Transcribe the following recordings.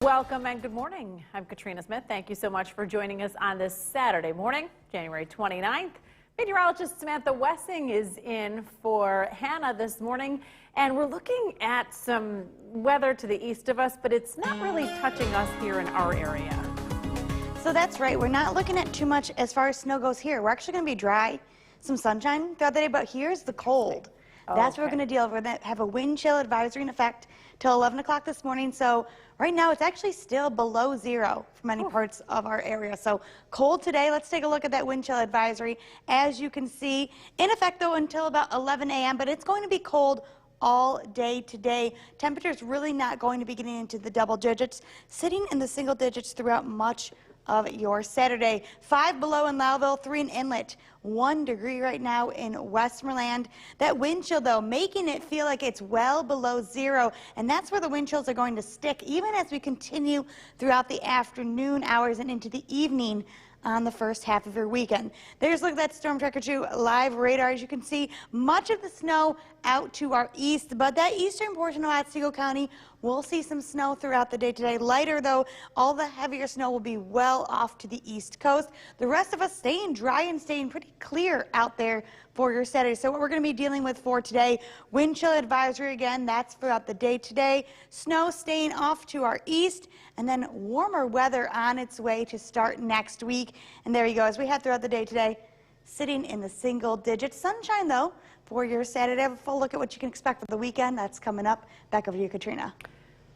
Welcome and good morning. I'm Katrina Smith. Thank you so much for joining us on this Saturday morning, January 29th. Meteorologist Samantha Wessing is in for Hannah this morning, and we're looking at some weather to the east of us, but it's not really touching us here in our area. So that's right. We're not looking at too much as far as snow goes here. We're actually going to be dry, some sunshine throughout the day, but here's the cold. That's what we're going to deal with. We're going to have a wind chill advisory in effect till 11 o'clock this morning. So right now it's actually still below zero for many parts of our area. So cold today. Let's take a look at that wind chill advisory. As you can see, in effect though until about 11 a.m., but it's going to be cold all day today. Temperatures really not going to be getting into the double digits, sitting in the single digits throughout much of your Saturday. 5 below in Lowville, 3 in Inlet, 1 degree right now in Westmoreland. That wind chill though, making it feel like it's well below zero, and that's where the wind chills are going to stick even as we continue throughout the afternoon hours and into the evening on the first half of your weekend. There's a look at that Storm Tracker 2 live radar. As you can see, much of the snow out to our east, but that eastern portion of Otsego County will see some snow throughout the day today. Lighter though, all the heavier snow will be well off to the east coast. The rest of us staying dry and staying pretty clear out there for your Saturday. So what we're going to be dealing with for today, wind chill advisory again, that's throughout the day today. Snow staying off to our east, and then warmer weather on its way to start next week. And there you go, as we head throughout the day today, sitting in the single digits. Sunshine though for your Saturday. Have a full look at what you can expect for the weekend. That's coming up. Back over to you, Katrina.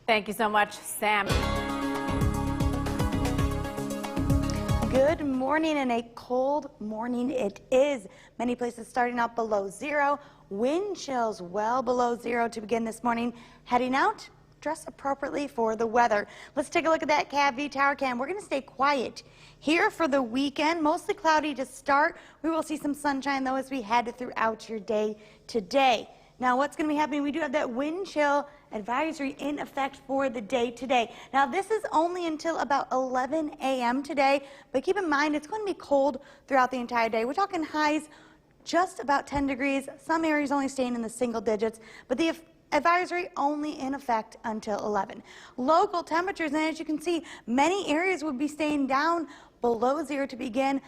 Thank you so much, Sam. Good morning, and a cold morning it is. Many places starting out below zero. Wind chills well below zero to begin this morning. Heading out, dress appropriately for the weather. Let's take a look at that CAV tower cam. We're going to stay quiet here for the weekend. Mostly cloudy to start. We will see some sunshine though as we head throughout your day today. Now what's going to be happening, we do have that wind chill advisory in effect for the day today. Now this is only until about 11 a.m. today, but keep in mind it's going to be cold throughout the entire day. We're talking highs just about 10 degrees. Some areas only staying in the single digits, but the advisory only in effect until 11. Local temperatures, and as you can see, many areas would be staying down below zero to begin,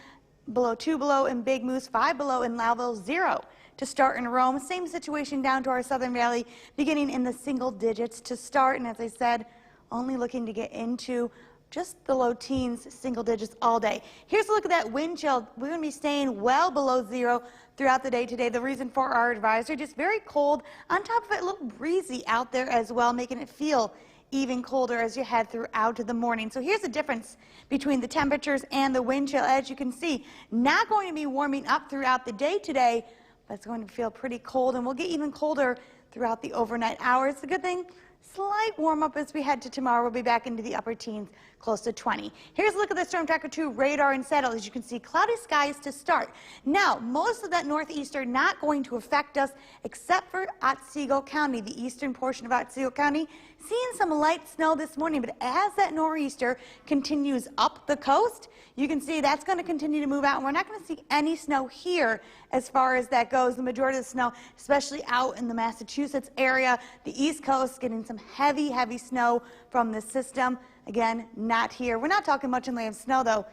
below 2 below in Big Moose, 5 below in Lowville, 0 to start in Rome. Same situation down to our Southern Valley, beginning in the single digits to start, and as I said, only looking to get into just the low teens, single digits all day. Here's a look at that wind chill. We're going to be staying well below zero throughout the day today. The reason for our advisory, just very cold. On top of it, a little breezy out there as well, making it feel even colder as you head throughout the morning. So here's the difference between the temperatures and the wind chill. As you can see, not going to be warming up throughout the day today, but it's going to feel pretty cold, and we'll get even colder throughout the overnight hours. The good thing, slight warm up as we head to tomorrow. We'll be back into the upper teens, close to 20. Here's a look at the Storm Tracker 2 radar and saddle. As you can see, cloudy skies to start. Now, most of that northeaster not going to affect us except for Otsego County, the eastern portion of Otsego County. Seeing some light snow this morning, but as that nor'easter continues up the coast, you can see that's going to continue to move out, and we're not going to see any snow here as far as that goes. The majority of the snow, especially out in the Massachusetts area, the East Coast, getting some heavy, heavy snow from the system. Again, not here. We're not talking much in the way of snow, though,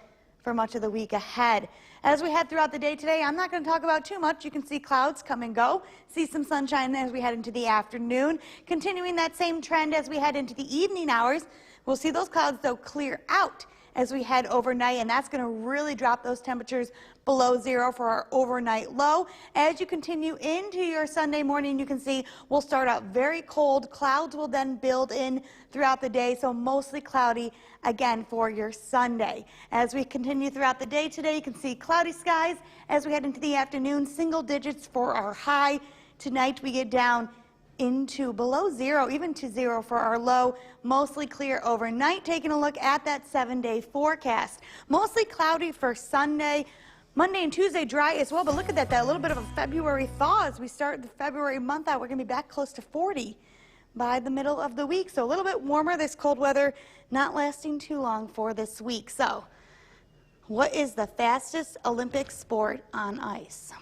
for much of the week ahead. As we head throughout the day today, I'm not going to talk about too much. You can see clouds come and go, see some sunshine as we head into the afternoon. Continuing that same trend as we head into the evening hours, we'll see those clouds, though, clear out as we head overnight, and that's going to really drop those temperatures below zero for our overnight low. As you continue into your Sunday morning, you can see we'll start out very cold. Clouds will then build in throughout the day, so mostly cloudy again for your Sunday. As we continue throughout the day today, you can see cloudy skies as we head into the afternoon, single digits for our high. Tonight we get down into below zero, even to zero for our low. Mostly clear overnight. Taking a look at that 7-day forecast. Mostly cloudy for Sunday. Monday and Tuesday dry as well, but look at that little bit of a February thaw as we start the February month out. We're going to be back close to 40 by the middle of the week. So a little bit warmer. This cold weather not lasting too long for this week. So what is the fastest Olympic sport on ice?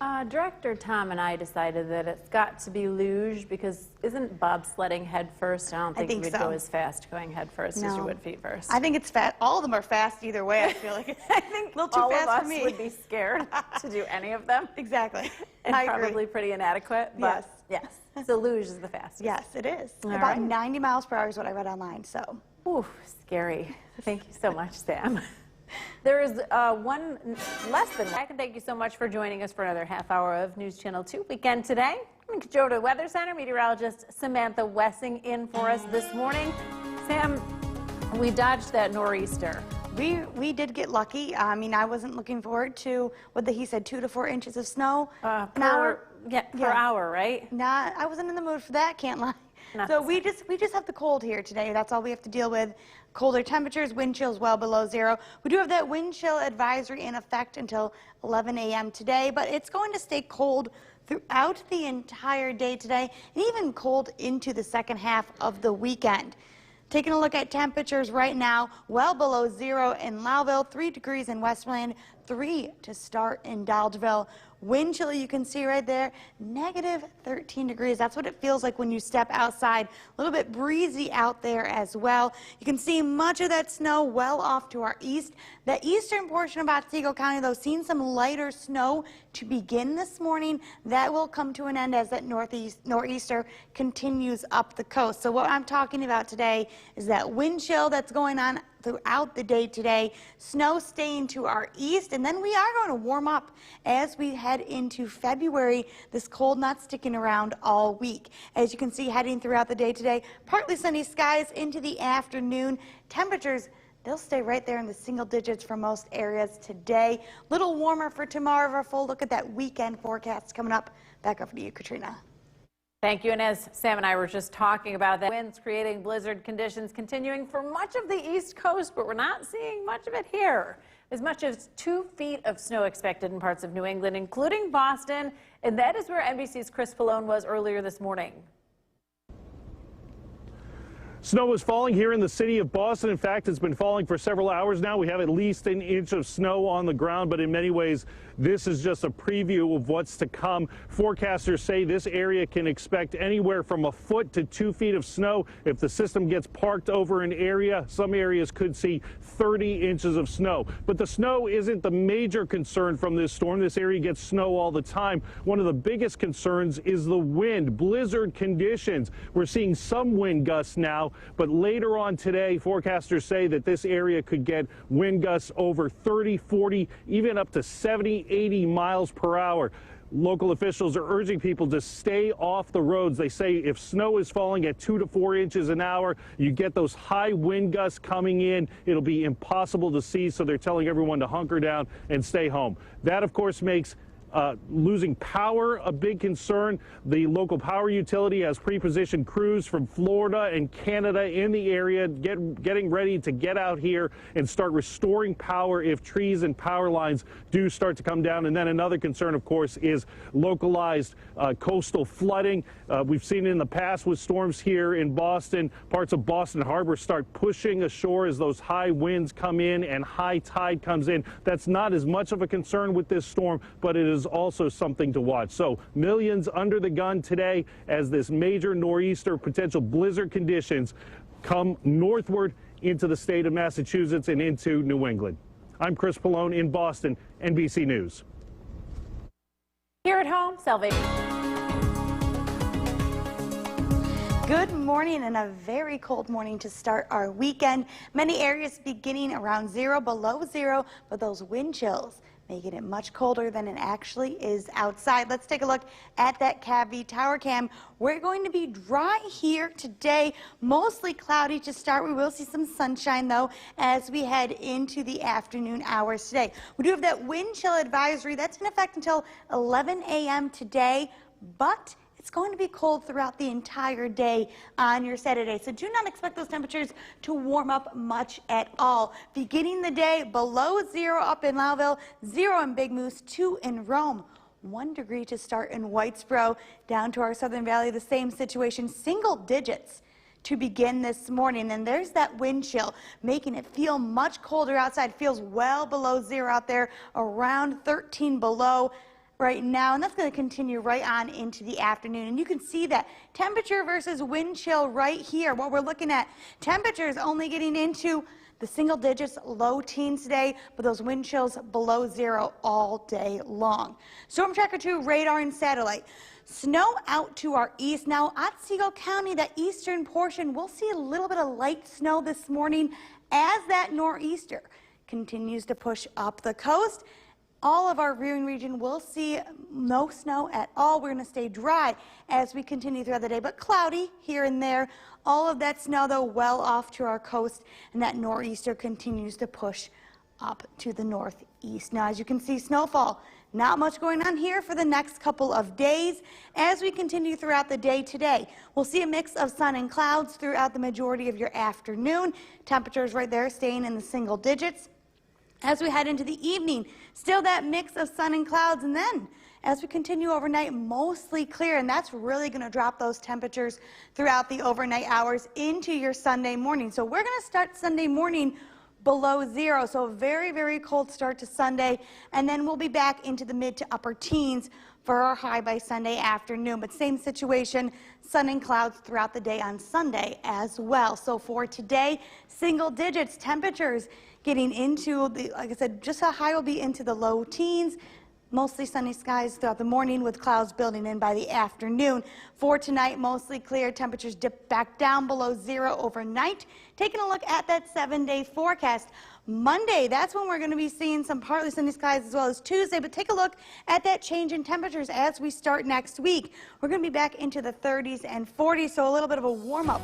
Director Tom and I decided that it's got to be luge because isn't bobsledding head first? I don't think think we'd so. go as fast going head first as you No. would feet first. I think it's fast. All of them are fast either way, I feel like. I think a little too all fast of for us me. would be scared to do any of them. Exactly. And I agree. probably pretty inadequate, but yes. So luge is the fastest. Yes, it is. All About right. 90 miles per hour is what I read online, so. Ooh, scary. Thank you so much, Sam. There is one less than that. Thank you so much for joining us for another half hour of News Channel 2 Weekend Today. I'm going to go to the Weather Center. Meteorologist Samantha Wessing in for us this morning. Sam, we dodged that nor'easter. We did get lucky. I mean, I wasn't looking forward to what he said, 2 to 4 inches of snow an hour. Per hour, right? Nah, I wasn't in the mood for that, can't lie. Not So the we just have the cold here today. That's all we have to deal with. Colder temperatures, wind chills well below zero. We do have that wind chill advisory in effect until 11 a.m. today, but it's going to stay cold throughout the entire day today, and even cold into the second half of the weekend. Taking a look at temperatures right now, well below zero in Lowville, 3 degrees in Westmoreland, 3 to start in Dodgeville. Wind chill, you can see right there, negative 13 degrees. That's what it feels like when you step outside. A little bit breezy out there as well. You can see much of that snow well off to our east. The eastern portion of Otsego County, though, seeing some lighter snow to begin this morning. That will come to an end as that nor'easter continues up the coast. So what I'm talking about today is that wind chill that's going on throughout the day today. Snow staying to our east, and then we are going to warm up as we head into February. This cold not sticking around all week. As you can see, heading throughout the day today, partly sunny skies into the afternoon. Temperatures, they'll stay right there in the single digits for most areas today. Little warmer for tomorrow. A full look at that weekend forecast coming up. Back over to you, Katrina. Thank you. And as Sam and I were just talking about, that winds creating blizzard conditions continuing for much of the East Coast, but we're not seeing much of it here. As much as 2 feet of snow expected in parts of New England, including Boston, and that is where NBC's Chris Pallone was earlier this morning. Snow is falling here in the city of Boston. In fact, it's been falling for several hours now. We have at least an inch of snow on the ground, but in many ways, this is just a preview of what's to come. Forecasters say this area can expect anywhere from a foot to 2 feet of snow. If the system gets parked over an area, some areas could see 30 inches of snow. But the snow isn't the major concern from this storm. This area gets snow all the time. One of the biggest concerns is the wind, blizzard conditions. We're seeing some wind gusts now, but later on today, forecasters say that this area could get wind gusts over 30, 40, even up to 70, 80 miles per hour. Local officials are urging people to stay off the roads. They say if snow is falling at 2 to 4 inches an hour, you get those high wind gusts coming in. It'll be impossible to see, so they're telling everyone to hunker down and stay home. That, of course, makes losing power a big concern. The local power utility has pre-positioned crews from Florida and Canada in the area getting ready to get out here and start restoring power if trees and power lines do start to come down. And then another concern, of course, is localized coastal flooding. We've seen it in the past with storms here in Boston. Parts of Boston Harbor start pushing ashore as those high winds come in and high tide comes in. That's not as much of a concern with this storm, but it is also something to watch. So millions under the gun today as this major nor'easter, potential blizzard conditions come northward into the state of Massachusetts and into New England. I'm Chris Pallone in Boston, NBC News. Here at home, Salvation. Good morning, and a very cold morning to start our weekend. Many areas beginning around zero, below zero, but those wind chills making it much colder than it actually is outside. Let's take a look at that CAVV tower cam. We're going to be dry here today, mostly cloudy to start. We will see some sunshine, though, as we head into the afternoon hours today. We do have that wind chill advisory. That's in effect until 11 a.m. today, but it's going to be cold throughout the entire day on your Saturday, so do not expect those temperatures to warm up much at all. Beginning the day below zero up in Lowville, 0 in Big Moose, 2 in Rome. 1 degree to start in Whitesboro. Down to our Southern Valley, the same situation, single digits to begin this morning. And there's that wind chill making it feel much colder outside. Feels well below zero out there, around 13 below. right now, and that's going to continue right on into the afternoon. And you can see that temperature versus wind chill right here. What we're looking at, temperatures only getting into the single digits, low teens today, but those wind chills below zero all day long. Storm Tracker 2 radar and satellite. Snow out to our east. Now, Otsego County, that eastern portion, we'll see a little bit of light snow this morning as that nor'easter continues to push up the coast. All of our viewing region will see no snow at all. We're going to stay dry as we continue throughout the day, but cloudy here and there. All of that snow, though, well off to our coast, and that nor'easter continues to push up to the northeast. Now, as you can see, snowfall, not much going on here for the next couple of days. As we continue throughout the day today, we'll see a mix of sun and clouds throughout the majority of your afternoon. Temperatures right there staying in the single digits. As we head into the evening, still that mix of sun and clouds, and then as we continue overnight, mostly clear, and that's really going to drop those temperatures throughout the overnight hours into your Sunday morning. So we're going to start Sunday morning below zero, so a very, very cold start to Sunday, and then we'll be back into the mid to upper teens for our high by Sunday afternoon. But same situation, sun and clouds throughout the day on Sunday as well. So for today, single digits, temperatures getting into the, like I said, just how high will be into the low teens. Mostly sunny skies throughout the morning with clouds building in by the afternoon. For tonight, mostly clear. Temperatures dip back down below zero overnight. Taking a look at that 7-day forecast. Monday, that's when we're going to be seeing some partly sunny skies as well as Tuesday. But take a look at that change in temperatures as we start next week. We're going to be back into the 30s and 40s, so a little bit of a warm-up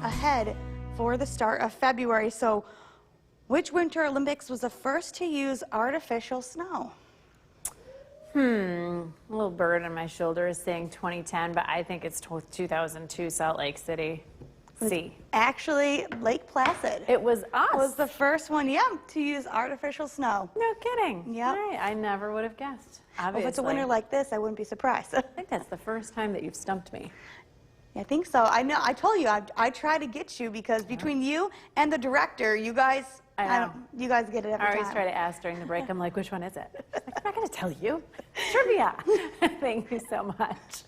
ahead for the start of February. So which Winter Olympics was the first to use artificial snow? A little bird on my shoulder is saying 2010, but I think it's 2002 Salt Lake City. C. Actually, Lake Placid. It was us. It was the first one, yeah, to use artificial snow. No kidding. Yep. All right. I never would have guessed. Obviously. Well, if it's a winter like this, I wouldn't be surprised. I think that's the first time that you've stumped me. I think so. I know. I told you. I try to get you because between you and the director, you guys, you guys get it every time. I always try to ask during the break. I'm like, which one is it? I'm not going to tell you. Trivia. Thank you so much.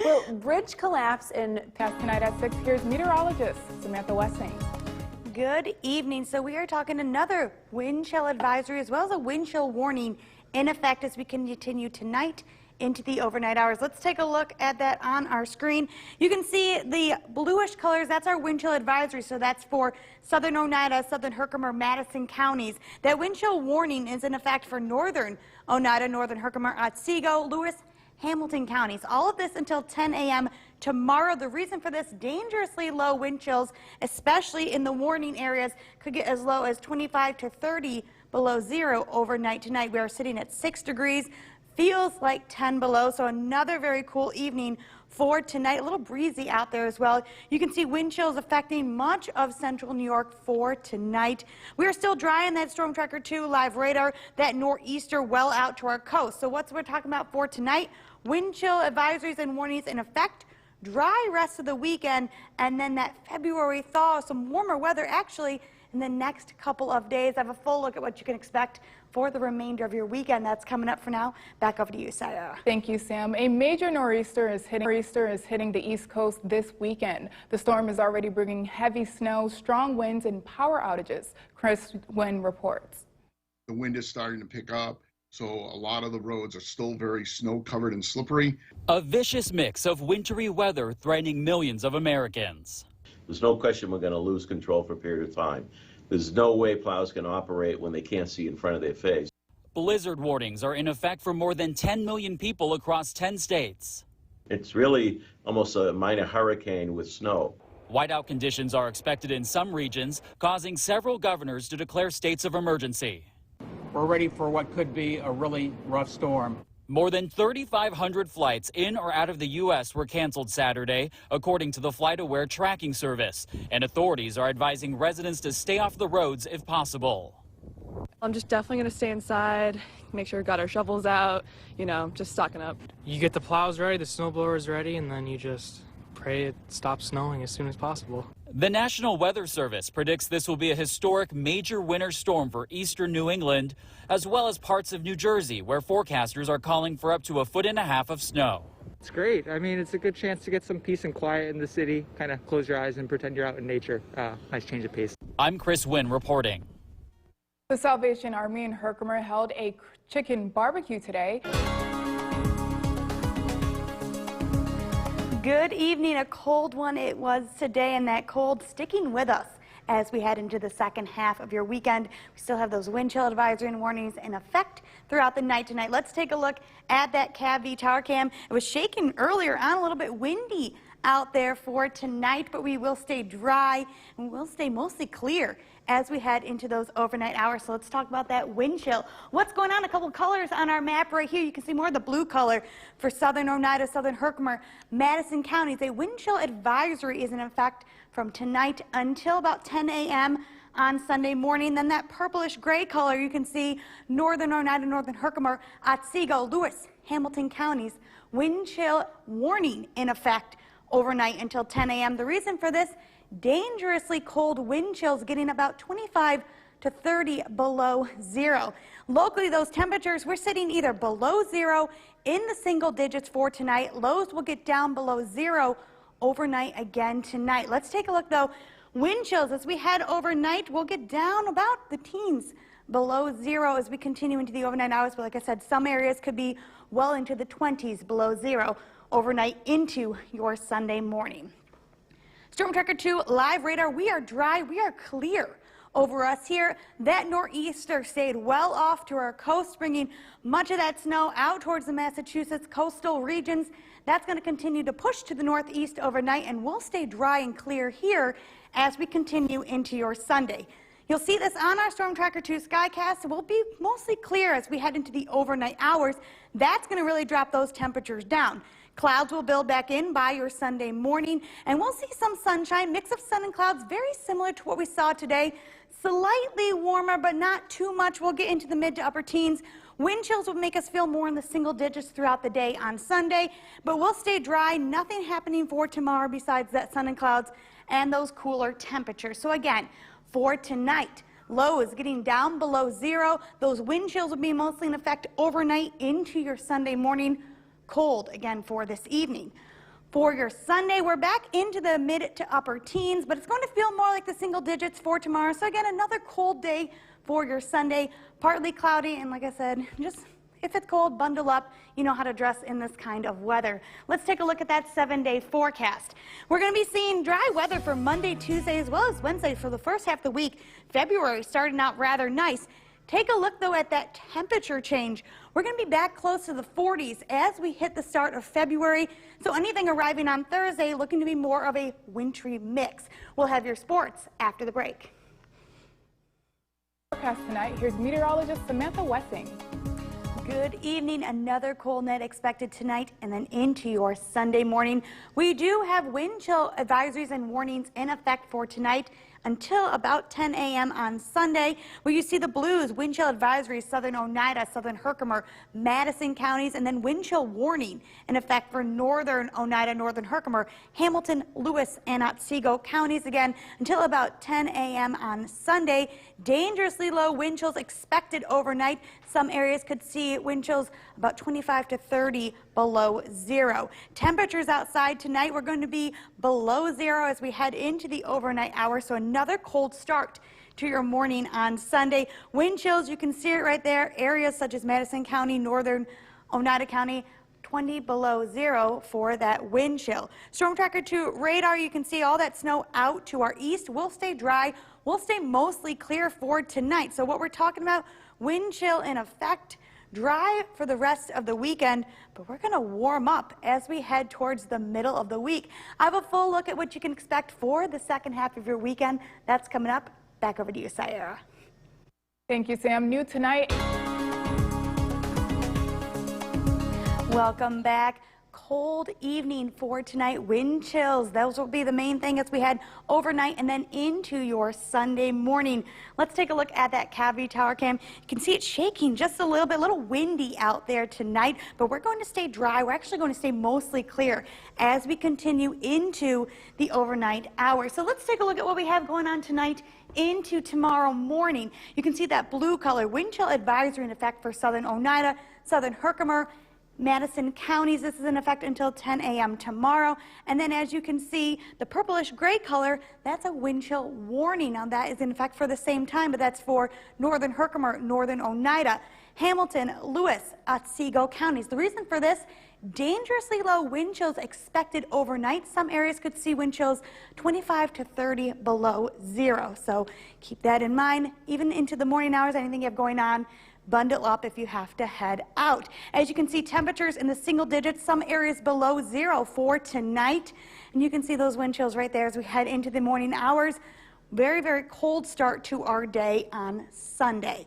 Well, bridge collapse in Past tonight at 6, here's meteorologist Samantha Wessing. Good evening. So we are talking another wind chill advisory as well as a wind chill warning in effect as we continue tonight into the overnight hours. Let's take a look at that on our screen. You can see the bluish colors. That's our wind chill advisory. So that's for southern Oneida, southern Herkimer, Madison counties. That wind chill warning is in effect for northern Oneida, northern Herkimer, Otsego, Lewis, Hamilton counties. All of this until 10 a.m. tomorrow. The reason for this, dangerously low wind chills, especially in the warning areas, could get as low as 25 to 30 below zero overnight tonight. We are sitting at 6 degrees. Feels like 10 below, so another very cool evening for tonight. A little breezy out there as well. You can see wind chills affecting much of central New York for tonight. We are still dry on that Storm Tracker 2 live radar, that nor'easter well out to our coast. So what's we're talking about for tonight? Wind chill advisories and warnings in effect. Dry rest of the weekend, and then that February thaw, some warmer weather actually in the next couple of days. I have a full look at what you can expect for the remainder of your weekend. That's coming up for now. Back over to you, Sarah. Thank you, Sam. A major nor'easter is hitting the East Coast this weekend. The storm is already bringing heavy snow, strong winds, and power outages. Chris Wynn reports. The wind is starting to pick up, so a lot of the roads are still very snow-covered and slippery. A vicious mix of wintry weather threatening millions of Americans. There's no question we're going to lose control for a period of time. There's no way plows can operate when they can't see in front of their face. Blizzard warnings are in effect for more than 10 million people across 10 states. It's really almost a minor hurricane with snow. Whiteout conditions are expected in some regions, causing several governors to declare states of emergency. We're ready for what could be a really rough storm. More than 3,500 flights in or out of the U.S. were canceled Saturday, according to the FlightAware tracking service. And authorities are advising residents to stay off the roads if possible. I'm just definitely going to stay inside, make sure we got our shovels out, just stocking up. You get the plows ready, the snow blowers ready, and then you just pray it stops snowing as soon as possible. The National Weather Service predicts this will be a historic major winter storm for eastern New England, as well as parts of New Jersey, where forecasters are calling for up to 1.5 feet of snow. It's great. I mean, it's a good chance to get some peace and quiet in the city, kind of close your eyes and pretend you're out in nature. Nice change of pace. I'm Chris Wynn reporting. The Salvation Army in Herkimer held a chicken barbecue today. Good evening. A cold one it was today, and that cold sticking with us as we head into the second half of your weekend. We still have those wind chill advisory and warnings in effect throughout the night tonight. Let's take a look at that CAV tower cam. It was shaking earlier on, a little bit windy out there for tonight, but we will stay dry and we'll stay mostly clear as we head into those overnight hours. So let's talk about that wind chill. What's going on? A couple colors on our map right here. You can see more of the blue color for southern Oneida, southern Herkimer, Madison counties. A wind chill advisory is in effect from tonight until about 10 a.m. on Sunday morning. Then that purplish gray color you can see northern Oneida, northern Herkimer, Otsego, Lewis, Hamilton counties. Wind chill warning in effect overnight until 10 a.m. The reason for this, dangerously cold wind chills getting about 25 to 30 below zero. Locally, those temperatures, we're sitting either below zero in the single digits for tonight. Lows will get down below zero overnight again tonight. Let's take a look though. Wind chills as we head overnight will get down about the teens below zero as we continue into the overnight hours. But like I said, some areas could be well into the 20s below zero overnight into your Sunday morning. Storm Tracker 2 live radar. We are dry. We are clear over us here. That nor'easter stayed well off to our coast, bringing much of that snow out towards the Massachusetts coastal regions. That's going to continue to push to the northeast overnight, and we'll stay dry and clear here as we continue into your Sunday. You'll see this on our Storm Tracker 2 Skycast. It will be mostly clear as we head into the overnight hours. That's going to really drop those temperatures down. Clouds will build back in by your Sunday morning, and we'll see some sunshine, mix of sun and clouds, very similar to what we saw today. Slightly warmer, but not too much. We'll get into the mid to upper teens. Wind chills will make us feel more in the single digits throughout the day on Sunday, but we'll stay dry. Nothing happening for tomorrow besides that sun and clouds and those cooler temperatures. So again, for tonight, lows getting down below zero. Those wind chills will be mostly in effect overnight into your Sunday morning. Cold again for this evening. For your Sunday, we're back into the mid to upper teens, but it's going to feel more like the single digits for tomorrow. So again, another cold day for your Sunday, partly cloudy, and like I said, just if it's cold, bundle up. You know how to dress in this kind of weather. Let's take a look at that 7-day forecast. We're going to be seeing dry weather for Monday, Tuesday, as well as Wednesday for the first half of the week. February starting out rather nice. Take a look, though, at that temperature change. We're going to be back close to the 40s as we hit the start of February. So anything arriving on Thursday looking to be more of a wintry mix. We'll have your sports after the break. Forecast tonight, here's meteorologist Samantha Wessing. Good evening. Another cold night expected tonight and then into your Sunday morning. We do have wind chill advisories and warnings in effect for tonight until about 10 a.m. on Sunday, where you see the blues, wind chill advisories, southern Oneida, southern Herkimer, Madison counties, and then wind chill warning in effect for northern Oneida, northern Herkimer, Hamilton, Lewis, and Otsego counties again until about 10 a.m. on Sunday. Dangerously low wind chills expected overnight. Some areas could see wind chills about 25 to 30 below zero. Temperatures outside tonight, we're going to be below zero as we head into the overnight hours. So another cold start to your morning on Sunday. Wind chills, you can see it right there. Areas such as Madison County, northern Oneida County, 20 below zero for that wind chill. Storm Tracker 2 radar, you can see all that snow out to our east. We'll stay dry. We'll stay mostly clear for tonight. So what we're talking about, wind chill in effect, dry for the rest of the weekend, but we're going to warm up as we head towards the middle of the week. I have a full look at what you can expect for the second half of your weekend. That's coming up. Back over to you, Sayara. Thank you, Sam. New tonight. Welcome back. cold evening for tonight. Wind chills, those will be the main thing as we head overnight and then into your Sunday morning. Let's take a look at that Cavity Tower cam. You can see it shaking just a little bit, a little windy out there tonight, but we're going to stay dry. We're actually going to stay mostly clear as we continue into the overnight hours. So let's take a look at what we have going on tonight into tomorrow morning. You can see that blue color wind chill advisory in effect for southern Oneida, southern Herkimer, Madison counties. This is in effect until 10 a.m. tomorrow. And then as you can see, the purplish gray color, that's a wind chill warning. Now that is in effect for the same time, but that's for northern Herkimer, northern Oneida, Hamilton, Lewis, Otsego counties. The reason for this, dangerously low wind chills expected overnight. Some areas could see wind chills 25 to 30 below zero. So keep that in mind. Even into the morning hours, anything you have going on, bundle up if you have to head out. As you can see, temperatures in the single digits, some areas below zero for tonight. And you can see those wind chills right there as we head into the morning hours. Very, very cold start to our day on Sunday.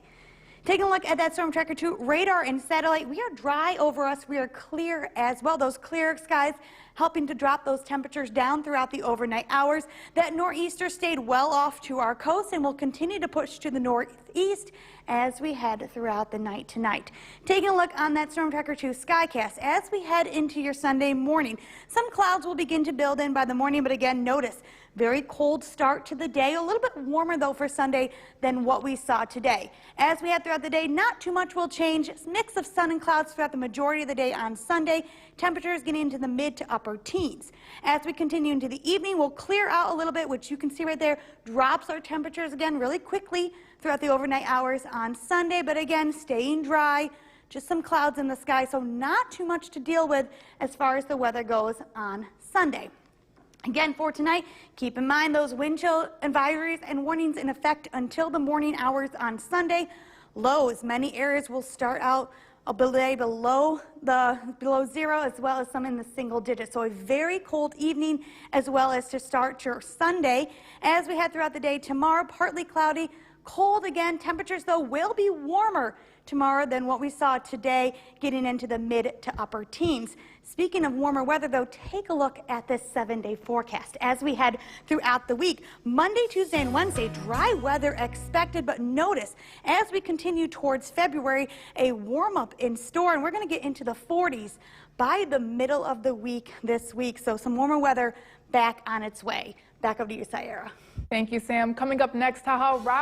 Taking a look at that Storm Tracker 2 radar and satellite, we are dry over us. We are clear as well. Those clear skies helping to drop those temperatures down throughout the overnight hours. That nor'easter stayed well off to our coast and will continue to push to the northeast as we head throughout the night tonight. Taking a look on that Storm Tracker 2 Skycast as we head into your Sunday morning. Some clouds will begin to build in by the morning, but again, notice very cold start to the day. A little bit warmer though for Sunday than what we saw today. As we head throughout the day, not too much will change. Mix of sun and clouds throughout the majority of the day on Sunday. Temperatures getting into the mid to upper teens. As we continue into the evening, we'll clear out a little bit, which you can see right there, drops our temperatures again really quickly throughout the overnight hours on Sunday, but again, staying dry, just some clouds in the sky, so not too much to deal with as far as the weather goes on Sunday. Again, for tonight, keep in mind those wind chill advisories and warnings in effect until the morning hours on Sunday. Lows, many areas will start out a day below zero, as well as some in the single digits. So a very cold evening as well as to start your Sunday. As we head throughout the day tomorrow, partly cloudy, cold again. Temperatures, though, will be warmer tomorrow than what we saw today, getting into the mid to upper teens. Speaking of warmer weather, though, take a look at this 7-day forecast as we head throughout the week. Monday, Tuesday, and Wednesday, dry weather expected, but notice as we continue towards February, a warm-up in store, and we're going to get into the 40s by the middle of the week this week. So some warmer weather back on its way. Back over to you, Sayara. Thank you, Sam. Coming up next, Taha Rao